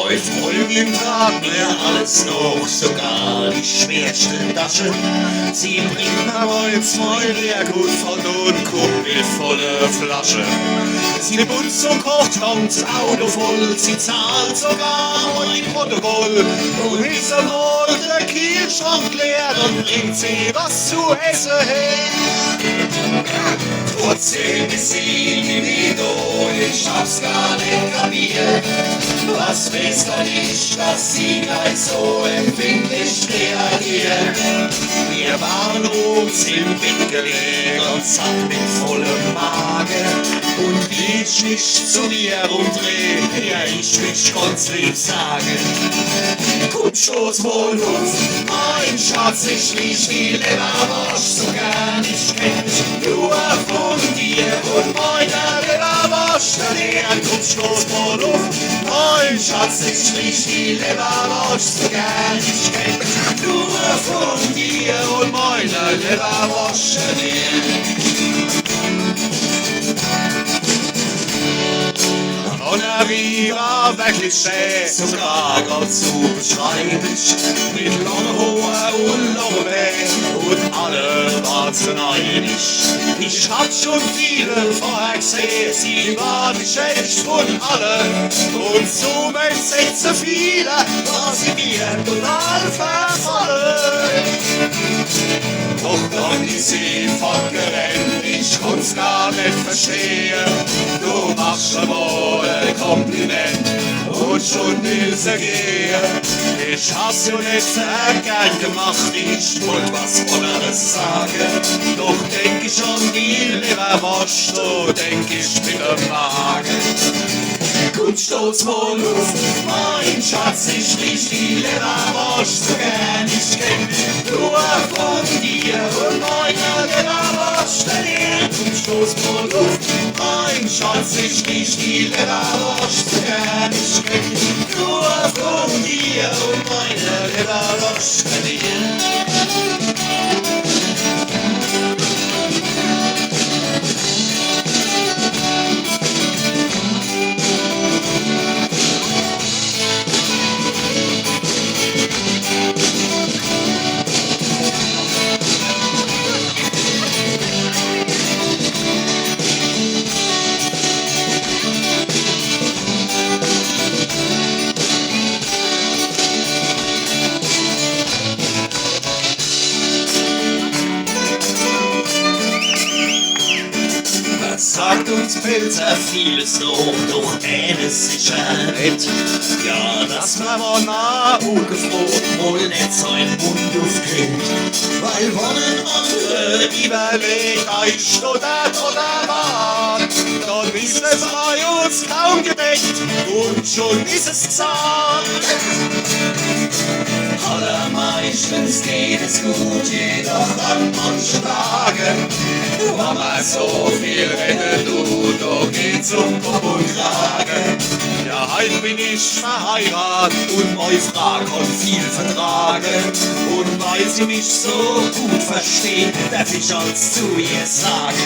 läuft Folgen tragen mir alles noch, sogar die schwersten Taschen. Sie bringt aber jetzt mein Lehrgut von und Kuppel volle Flasche. Sie putzt und kocht, kommt das Auto voll, sie zahlt sogar mein Protokoll. Und ist einmal der Kühlschrank leer, dann bringt sie was zu essen her. Trotzdem ist sie die Idol, ich hab's gar nicht kapiert. Was weiß doch nicht, dass sie gleich so empfindlich reagiert. Wir waren uns im Bett gelegen und satt mit vollem Magen. Und ich nicht zu mir umdreh, ja ich mich ganz lieb sagen. Komm, stoß wohl auf, mein Schatz, ich riech die Leberwurst so gern ich kenn dich nur von dir und meiner Leberwurst ernähren. Komm, stoß wohl auf, mein Schatz, ich riech die Leberwurst so gern ich kenn dich nur von dir und meiner Leberwurst ernähren. Connery war wirklich schön, sogar grad zu beschreiben. Mit langen Haaren und langen Beinen und alle waren so neidisch. Ich hab schon viele vorher gesehen, sie war die schönste von allen. Und so möchte so viele, war sie mir total verfallen. Doch dann ist sie fortgerannt, ich konnt's gar nicht verstehen. Du machst schon mal ein Kompliment und schon will sie gehen. Ich hab's ja nicht sehr gern gemacht, ich wollt was anderes sagen. Doch denk ich an die Leberwurst, so denk ich mit dem Magen. Komm, stoß wohl auf, mein Schatz, ich riech die Leberwurst so gern ich kenn dich nur von dir und meiner Leberwurst ernähren. Komm, stoß wohl auf, mein Schatz, ich riech die Leberwurst so gern ich kenn dich nur von dir und meiner Leberwurst ernähren. Sagt uns Pilzer vieles noch, doch eines sicher nicht. Ja, dass man mal nachgefroren wohl nicht seinen Mund aufkriegt. Weil wollen andere überlegt, ein Stottert oder Wahn, dann ist es bei uns kaum gedeckt und schon ist es zart. Allermeistens geht es gut, jedoch an manchen Tagen, wenn man so viel redet, da geht's um Kopf und Kragen. Ja, heim bin ich verheiratet und meine Frau kann viel vertragen. Und weil sie mich so gut versteht, darf ich alles zu ihr sagen.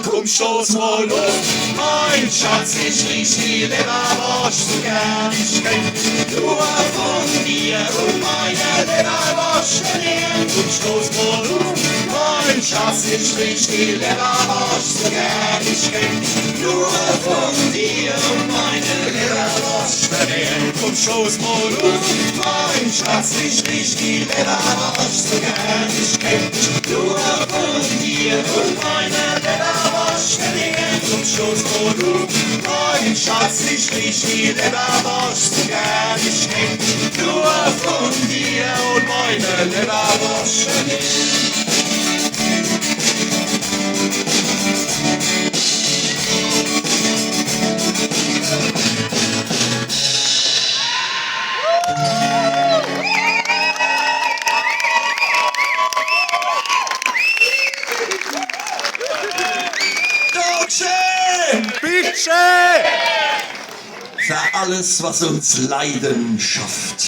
Komm, stoß mal auf, mein Schatz, ich riech die Leberwurst so gern ich kenn nur von dir und meiner Leberwurst ernähren. Komm, stoß mal auf, mein Schatz, ich riech die Leberwurst so gern ich kenn nur von dir und meiner Leberwurst ernähren. Komm, stoß mal auf, mein Schatz, ich riech die Leberwurst so gern ich kenn nur von dir und meiner Leberwurst ernähren. Komm, stoß mal auf, mein Schatz, ich riech die Leberwurst so gern ich kenn nur von dir und meiner Leberwurst ernähren. Für alles, was uns Leiden schafft.